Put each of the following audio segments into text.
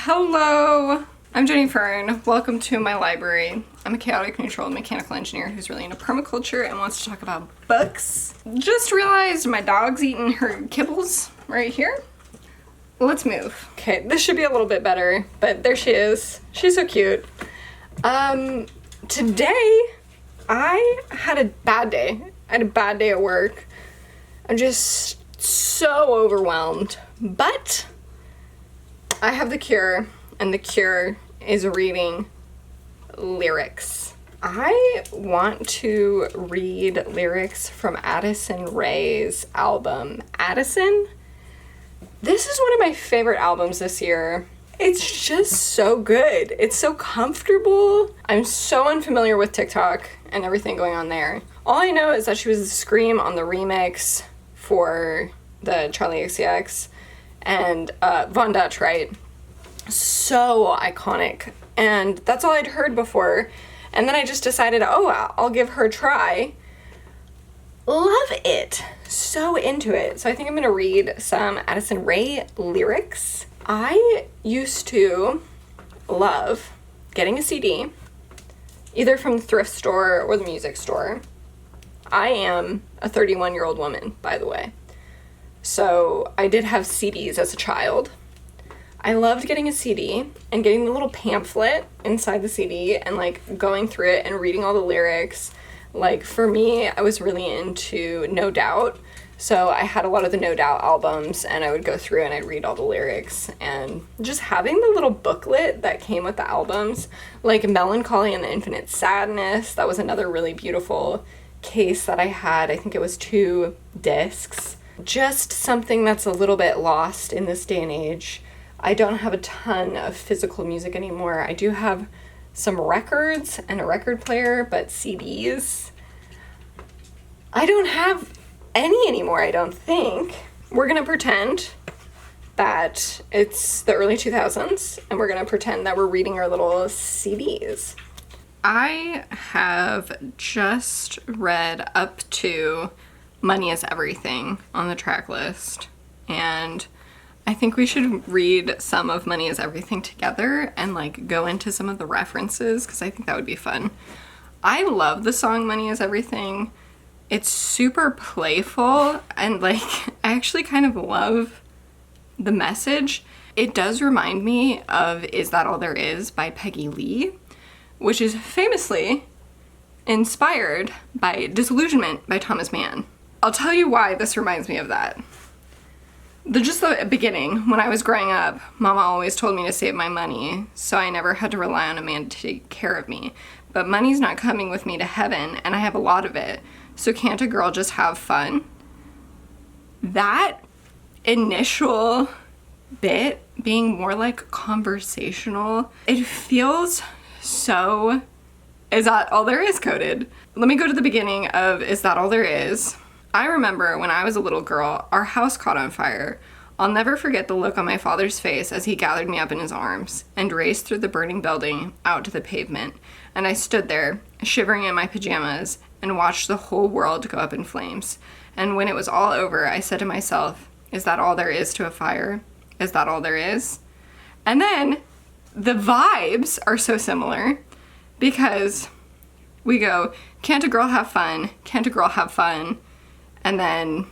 Hello, I'm Jenny Fern. Welcome to my library. I'm a chaotic neutral mechanical engineer who's really into permaculture and wants to talk about books. Just realized my dog's eating her kibbles right here. Let's move. Okay, this should be a little bit better, but there she is. She's so cute. Today I had a bad day. I had a bad day at work. I'm just so overwhelmed, but I have the cure, and the cure is reading lyrics. I want to read lyrics from Addison Rae's album, Addison. This is one of my favorite albums this year. It's just so good. It's so comfortable. I'm so unfamiliar with TikTok and everything going on there. All I know is that she was a Scream on the remix for the Charlie XCX and Von Dutch, right? So iconic. And that's all I'd heard before. And then I just decided, I'll give her a try. Love it. So into it. So I think I'm gonna read some Addison Rae lyrics. I used to love getting a CD, either from the thrift store or the music store. I am a 31-year-old woman, by the way. So I did have CDs as a child. I loved getting a CD and getting the little pamphlet inside the CD and like going through it and reading all the lyrics. Like for me, I was really into No Doubt. So I had a lot of the No Doubt albums and I would go through and I'd read all the lyrics, and just having the little booklet that came with the albums, like Melancholy and the Infinite Sadness, that was another really beautiful case that I had. I think it was 2 discs. Just something that's a little bit lost in this day and age. I don't have a ton of physical music anymore. I do have some records and a record player, but CDs, I don't have any anymore, I don't think. We're gonna pretend that it's the early 2000s and we're gonna pretend that we're reading our little CDs. I have just read up to Money is Everything on the track list, and I think we should read some of Money is Everything together and like go into some of the references, because I think that would be fun. I love the song Money is Everything. It's super playful and like I actually kind of love the message. It does remind me of Is That All There Is by Peggy Lee, which is famously inspired by Disillusionment by Thomas Mann. I'll tell you why this reminds me of that. Just the beginning, when I was growing up, Mama always told me to save my money, so I never had to rely on a man to take care of me. But money's not coming with me to heaven, and I have a lot of it, so can't a girl just have fun? That initial bit being more like conversational, it feels so Is That All There Is coded. Let me go to the beginning of Is That All There Is. I remember when I was a little girl, our house caught on fire. I'll never forget the look on my father's face as he gathered me up in his arms and raced through the burning building out to the pavement. And I stood there, shivering in my pajamas, and watched the whole world go up in flames. And when it was all over, I said to myself, is that all there is to a fire? Is that all there is? And then the vibes are so similar because we go, can't a girl have fun? Can't a girl have fun? And then,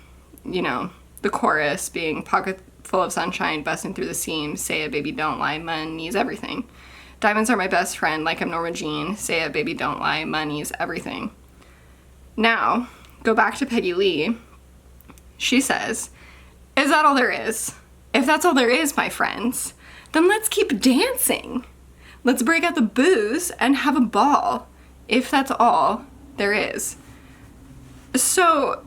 you know, the chorus being pocket full of sunshine, busting through the seams, say it, baby, don't lie, money's everything. Diamonds are my best friend, like I'm Norma Jean, say it, baby, don't lie, money's everything. Now, go back to Peggy Lee. She says, is that all there is? If that's all there is, my friends, then let's keep dancing. Let's break out the booze and have a ball, if that's all there is. So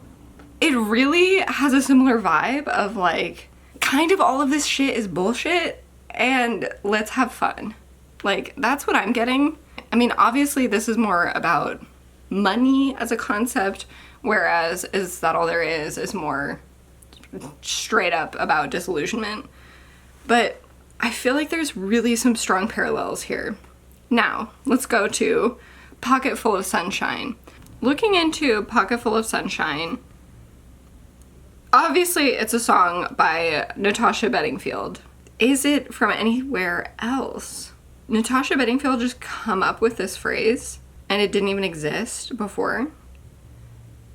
it really has a similar vibe of like, kind of all of this shit is bullshit and let's have fun. Like, that's what I'm getting. I mean, obviously this is more about money as a concept, whereas Is That All There is more straight up about disillusionment. But I feel like there's really some strong parallels here. Now, let's go to Pocket Full of Sunshine. Looking into Pocket Full of Sunshine, obviously it's a song by Natasha Bedingfield. is it from anywhere else? Natasha Bedingfield just come up with this phrase and it didn't even exist before?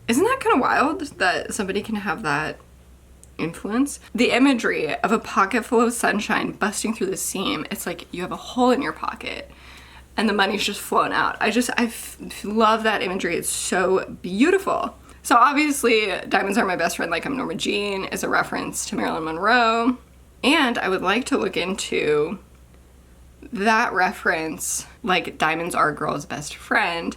Isn't that kind of wild that somebody can have that influence? The imagery of a pocket full of sunshine busting through the seam, it's like you have a hole in your pocket and the money's just flowing out. I love that imagery. It's so beautiful. So obviously Diamonds Are My Best Friend Like I'm Norma Jean is a reference to Marilyn Monroe. And I would like to look into that reference, like Diamonds Are a Girl's Best Friend,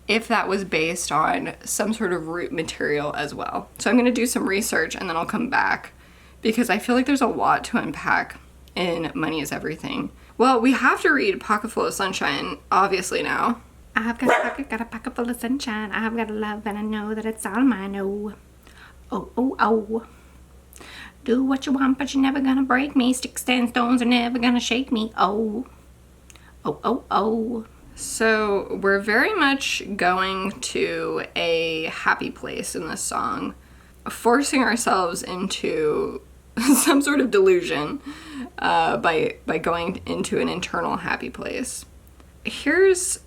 if that was based on some sort of root material as well. So I'm going to do some research and then I'll come back because I feel like there's a lot to unpack in Money is Everything. Well, we have to read Pocket Full of Sunshine, obviously, now. I've got a pocket full of sunshine. I've got a love and I know that it's all mine. Oh, oh, oh, oh. Do what you want, but you're never gonna break me. Sticks and stones are never gonna shake me. Oh, oh, oh, oh. So we're very much going to a happy place in this song, forcing ourselves into some sort of delusion by going into an internal happy place. Here's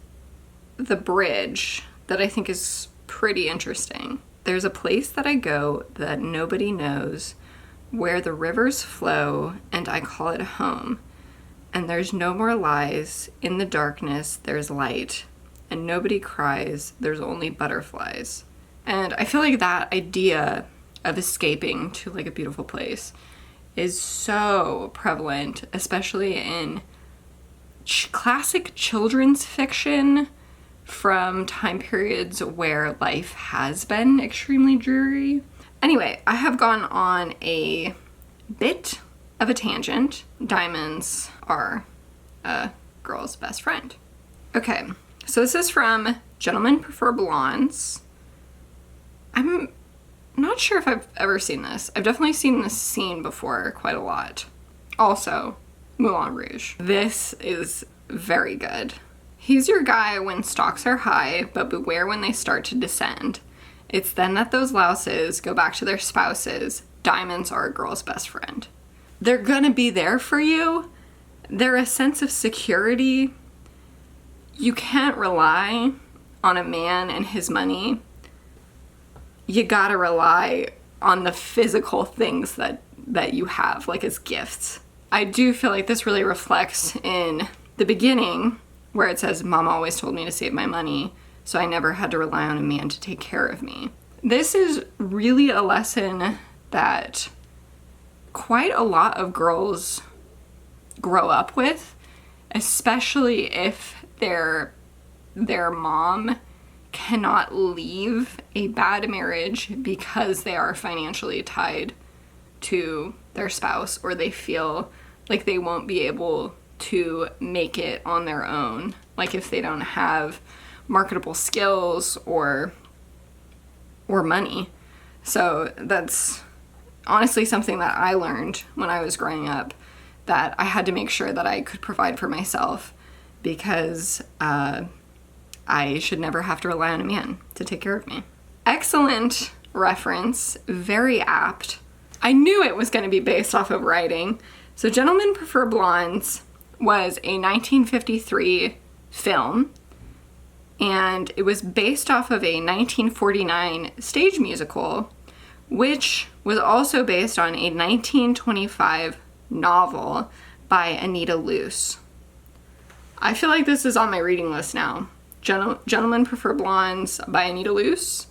the bridge that I think is pretty interesting. There's a place that I go that nobody knows, where the rivers flow and I call it home. And there's no more lies, in the darkness there's light, and nobody cries, there's only butterflies. And I feel like that idea of escaping to like a beautiful place is so prevalent, especially in classic children's fiction from time periods where life has been extremely dreary. Anyway, I have gone on a bit of a tangent. Diamonds are a girl's best friend. Okay, so this is from Gentlemen Prefer Blondes. I'm not sure if I've ever seen this. I've definitely seen this scene before quite a lot. Also, Moulin Rouge. This is very good. He's your guy when stocks are high, but beware when they start to descend. It's then that those louses go back to their spouses. Diamonds are a girl's best friend. They're gonna be there for you. They're a sense of security. You can't rely on a man and his money. You gotta rely on the physical things that you have, like as gifts. I do feel like this really reflects in the beginning where it says, Mom always told me to save my money, so I never had to rely on a man to take care of me. This is really a lesson that quite a lot of girls grow up with, especially if their mom cannot leave a bad marriage because they are financially tied to their spouse, or they feel like they won't be able to make it on their own, like if they don't have marketable skills or money. So that's honestly something that I learned when I was growing up, that I had to make sure that I could provide for myself because I should never have to rely on a man to take care of me. Excellent reference, very apt. I knew it was going to be based off of writing. So Gentlemen Prefer Blondes was a 1953 film, and it was based off of a 1949 stage musical, which was also based on a 1925 novel by Anita Luce. I feel like this is on my reading list now. Gentlemen Prefer Blondes by Anita Luce.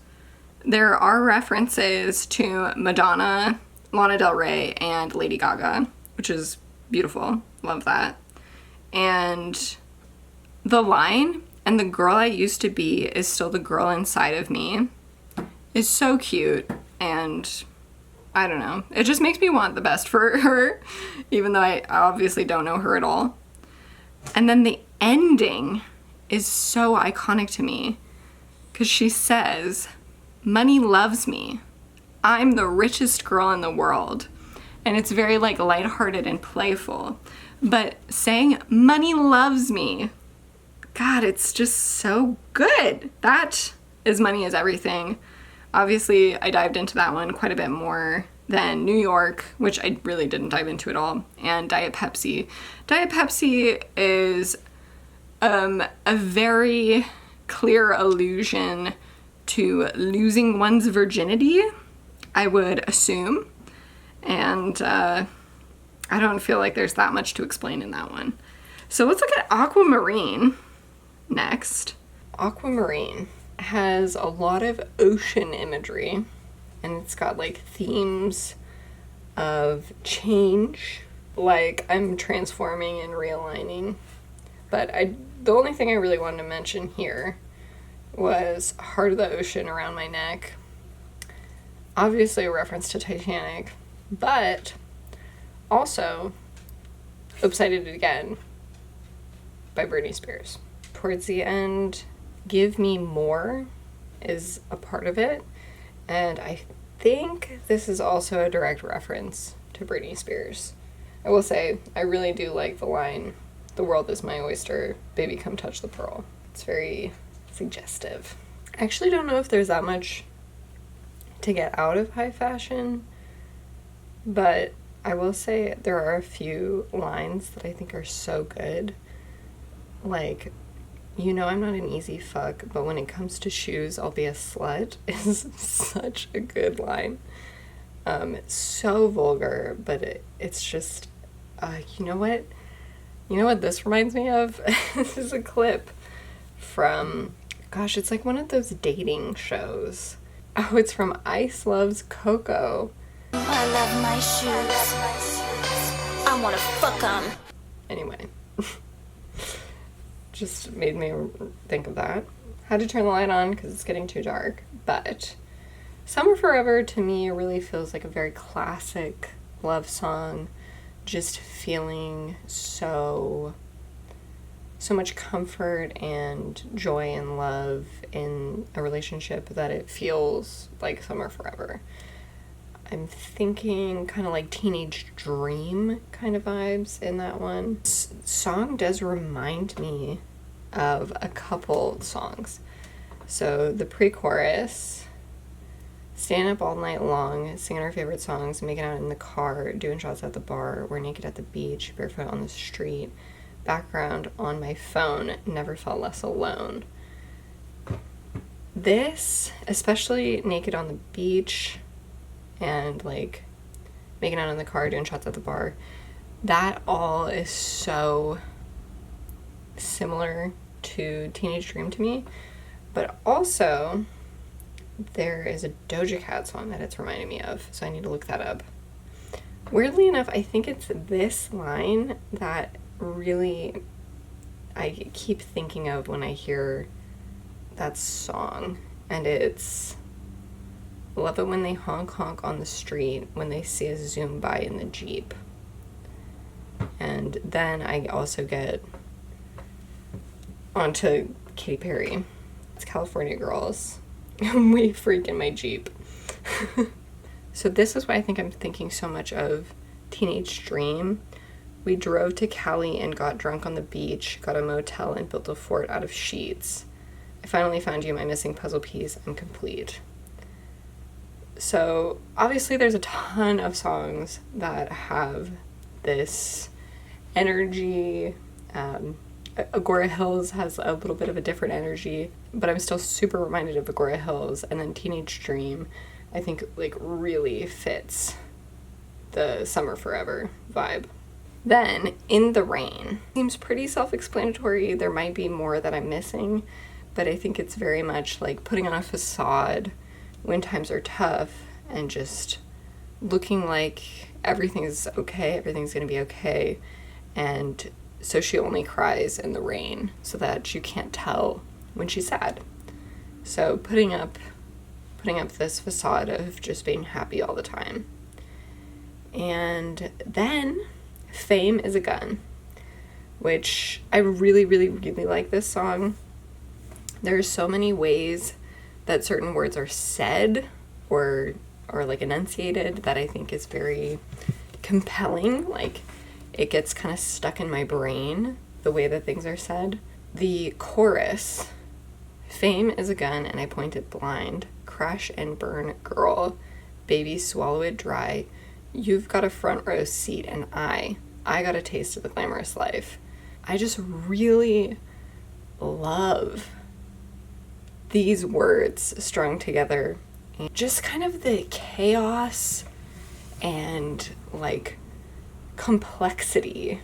There are references to Madonna, Lana Del Rey, and Lady Gaga, which is beautiful. Love that. And the line, "and the girl I used to be is still the girl inside of me," is so cute, and I don't know. It just makes me want the best for her, even though I obviously don't know her at all. And then the ending is so iconic to me, because she says, "Money loves me. I'm the richest girl in the world." And it's very like lighthearted and playful. But saying money loves me, God, it's just so good. That is Money is Everything. Obviously, I dived into that one quite a bit more then New York, which I really didn't dive into at all, and Diet Pepsi. Diet Pepsi is a very clear allusion to losing one's virginity, I would assume. And I don't feel like there's that much to explain in that one. So let's look at Aquamarine next. Aquamarine has a lot of ocean imagery, and it's got like themes of change, like I'm transforming and realigning. But the only thing I really wanted to mention here was Heart of the Ocean Around My Neck. Obviously a reference to Titanic, but also Upside It Again by Britney Spears. Towards the end, Give Me More is a part of it, and I think this is also a direct reference to Britney Spears. I will say, I really do like the line, "The world is my oyster, baby come touch the pearl." It's very suggestive. I actually don't know if there's that much to get out of high fashion, but I will say there are a few lines that I think are so good. Like, "You know I'm not an easy fuck, but when it comes to shoes, I'll be a slut," is such a good line. It's so vulgar, but it's just, you know what? You know what this reminds me of? This is a clip from, gosh, it's like one of those dating shows. Oh, it's from Ice Loves Coco. I love my shoes. I wanna fuck 'em. Anyway. Just made me think of that. Had to turn the light on because it's getting too dark. But Summer Forever to me really feels like a very classic love song. Just feeling so much comfort and joy and love in a relationship that it feels like Summer Forever. I'm thinking kind of like Teenage Dream kind of vibes in that one. This song does remind me of a couple songs. So the pre-chorus, staying up all night long, singing our favorite songs, making out in the car, doing shots at the bar, we're naked at the beach, barefoot on the street, background on my phone, never felt less alone. This, especially naked on the beach and like making out in the car, doing shots at the bar, that all is so similar to Teenage Dream to me. But also there is a Doja Cat song that it's reminding me of, so I need to look that up. Weirdly enough, I think it's this line that really I keep thinking of when I hear that song, and it's, "Love it when they honk honk on the street, when they see us zoom by in the Jeep." And then I also get onto Katy Perry. It's California Girls. We freak in my Jeep. So this is why I think I'm thinking so much of Teenage Dream. We drove to Cali and got drunk on the beach, got a motel and built a fort out of sheets. I finally found you, my missing puzzle piece. I'm complete. So obviously there's a ton of songs that have this energy. Agora Hills has a little bit of a different energy, but I'm still super reminded of Agora Hills. And then Teenage Dream, I think, like, really fits the Summer Forever vibe. Then In the Rain seems pretty self-explanatory. There might be more that I'm missing, but I think it's very much like putting on a facade when times are tough and just looking like everything's okay, everything's gonna be okay. And so she only cries in the rain so that you can't tell when she's sad. So putting up this facade of just being happy all the time. And then Fame is a Gun, which I really, really, really like this song. There's so many ways that certain words are said or like enunciated that I think is very compelling. Like, it gets kind of stuck in my brain, the way that things are said. The chorus, "Fame is a gun and I point it blind, crash and burn, girl, baby swallow it dry. You've got a front row seat, and I got a taste of the glamorous life. I just really love these words strung together. And just kind of the chaos and like complexity.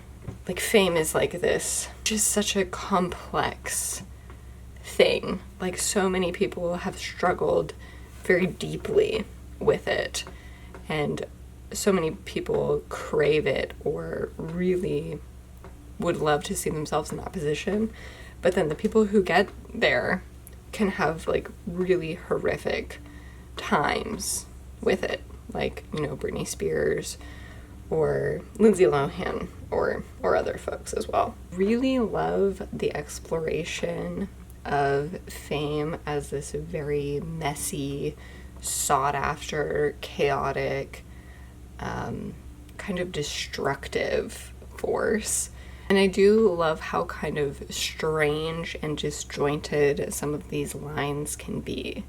Like fame is like this, just such a complex thing. Like so many people have struggled very deeply with it, and so many people crave it or really would love to see themselves in that position. But then the people who get there can have like really horrific times with it, like, you know, Britney Spears or Lindsay Lohan or other folks as well. Really love the exploration of fame as this very messy, sought after, chaotic, kind of destructive force. And I do love how kind of strange and disjointed some of these lines can be.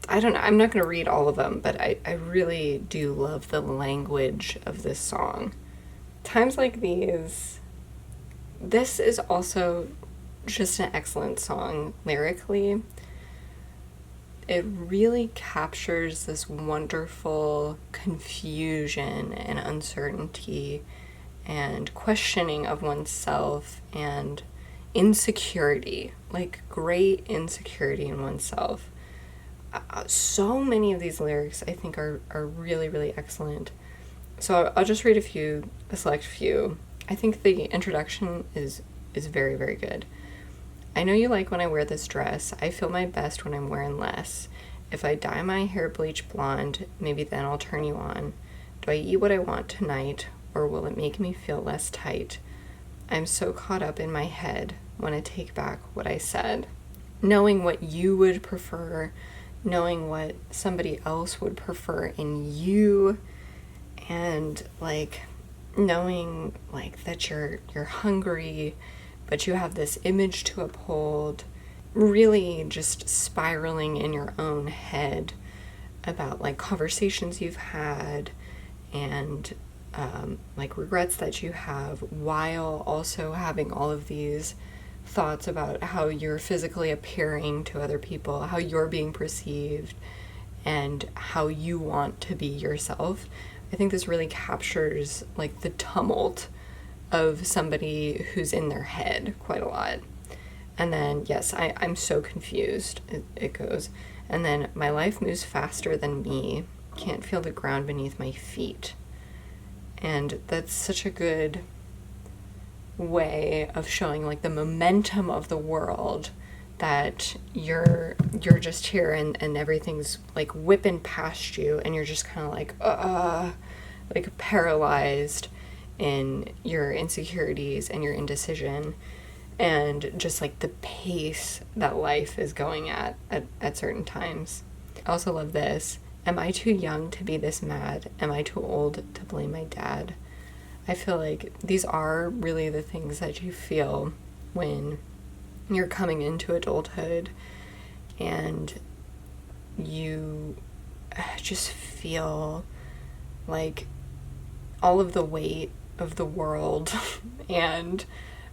I don't know, I'm not going to read all of them, but I really do love the language of this song. Times like these, this is also just an excellent song lyrically. It really captures this wonderful confusion and uncertainty and questioning of oneself and insecurity, like great insecurity in oneself. So many of these lyrics I think are really, really excellent. So I'll just read a select few. I think the introduction is very, very good. I know you like when I wear this dress. I feel my best when I'm wearing less. If I dye my hair bleach blonde, maybe then I'll turn you on. Do I eat what I want tonight, or will it make me feel less tight? I'm so caught up in my head when I take back what I said. Knowing what you would prefer, knowing what somebody else would prefer in you, and like knowing like that you're hungry, but you have this image to uphold, really just spiraling in your own head about like conversations you've had and like regrets that you have, while also having all of these thoughts about how you're physically appearing to other people, how you're being perceived, and how you want to be yourself. I think this really captures like the tumult of somebody who's in their head quite a lot. And then, yes, I'm so confused, it goes. And then, my life moves faster than me, can't feel the ground beneath my feet. And that's such a good way of showing like the momentum of the world, that you're just here and everything's like whipping past you, and you're just kind of like paralyzed in your insecurities and your indecision, and just like the pace that life is going at certain times. I also love this. Am I too young to be this mad? Am I too old to blame my dad? I feel like these are really the things that you feel when you're coming into adulthood, and you just feel like all of the weight of the world and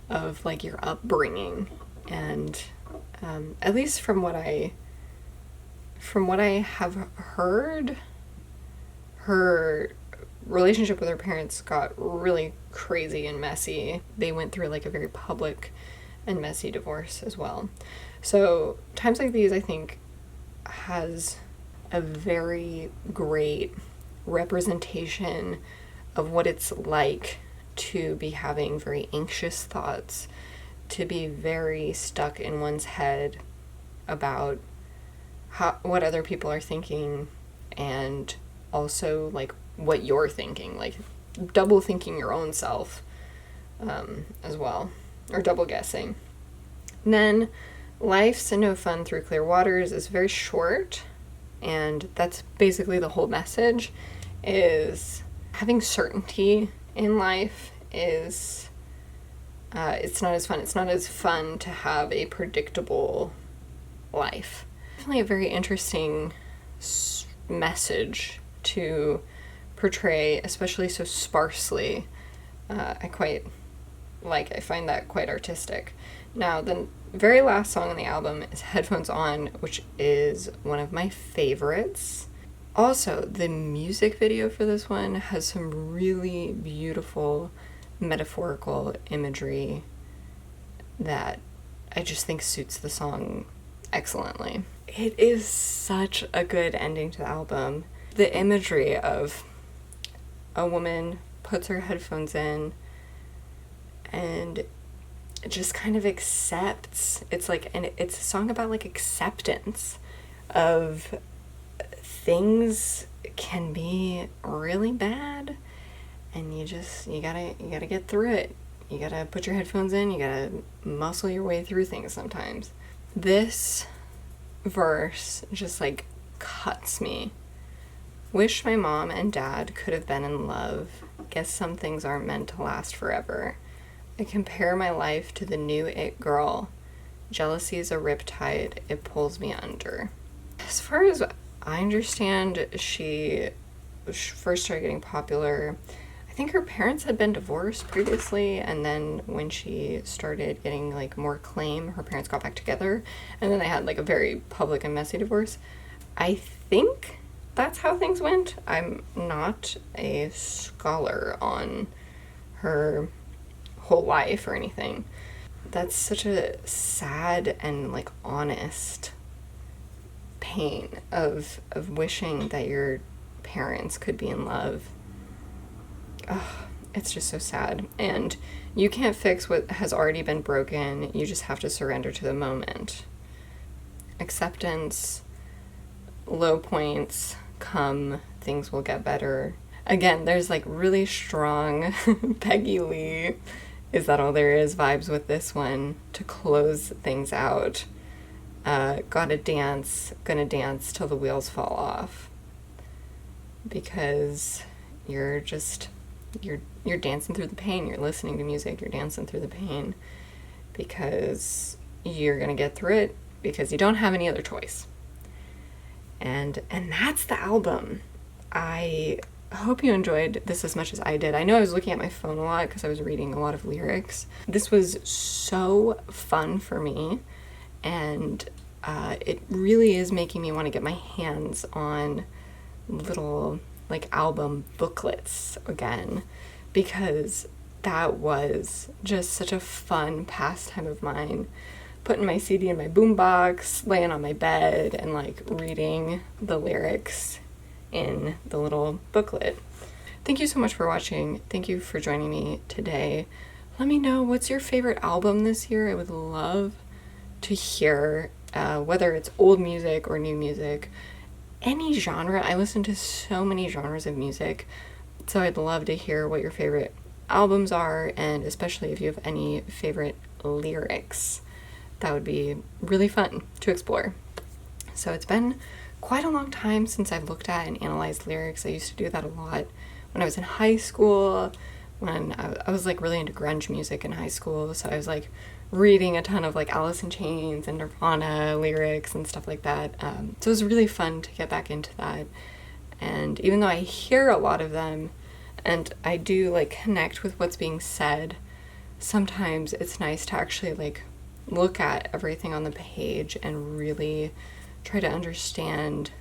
of like your upbringing. And at least from what I have heard, her relationship with her parents got really crazy and messy. They went through like a very public and messy divorce as well. So Times Like These, I think, has a very great representation of what it's like to be having very anxious thoughts, to be very stuck in one's head about what other people are thinking, and also like what you're thinking, like double thinking your own self as well, or double guessing. And then Life's No Fun Through Clear Waters is very short, and that's basically the whole message, is having certainty in life is it's not as fun. It's not as fun to have a predictable life. Definitely a very interesting message to portray, especially so sparsely. I find that quite artistic. Now, the very last song on the album is Headphones On, which is one of my favorites. Also, the music video for this one has some really beautiful metaphorical imagery that I just think suits the song excellently. It is such a good ending to the album. The imagery of a woman puts her headphones in and just kind of accepts. It's a song about like acceptance of things can be really bad, and you gotta get through it. You gotta put your headphones in, you gotta muscle your way through things sometimes. This verse just like cuts me. Wish my mom and dad could have been in love. Guess some things aren't meant to last forever. I compare my life to the new it girl. Jealousy is a riptide, it pulls me under. As far as I understand, she first started getting popular. I think her parents had been divorced previously, and then when she started getting like more acclaim, her parents got back together, and then they had like a very public and messy divorce. I think that's how things went. I'm not a scholar on her whole life or anything. That's such a sad and like honest pain of wishing that your parents could be in love. Oh, it's just so sad. And you can't fix what has already been broken. You just have to surrender to the moment. Acceptance, low points come, things will get better. Again, there's like really strong Peggy Lee, is that all there is vibes with this one to close things out. Gonna dance till the wheels fall off, because you're dancing through the pain. You're listening to music, you're dancing through the pain because you're gonna get through it, because you don't have any other choice. And that's the album. I hope you enjoyed this as much as I did. I know I was looking at my phone a lot because I was reading a lot of lyrics. This was so fun for me, and it really is making me want to get my hands on little like album booklets again, because that was just such a fun pastime of mine, putting my CD in my boombox, laying on my bed, and like reading the lyrics in the little booklet. Thank you so much for watching. Thank you for joining me today. Let me know, what's your favorite album this year? I would love to hear, whether it's old music or new music, any genre. I listen to so many genres of music, so I'd love to hear what your favorite albums are, and especially if you have any favorite lyrics. That would be really fun to explore. So it's been quite a long time since I've looked at and analyzed lyrics. I used to do that a lot when I was in high school, when I was like really into grunge music in high school, so I was like reading a ton of like Alice in Chains and Nirvana lyrics and stuff like that. So it was really fun to get back into that. And even though I hear a lot of them and I do like connect with what's being said, sometimes it's nice to actually like look at everything on the page and really try to understand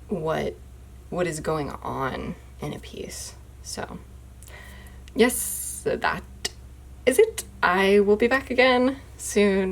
what is going on in a piece. So yes, that is it. I will be back again soon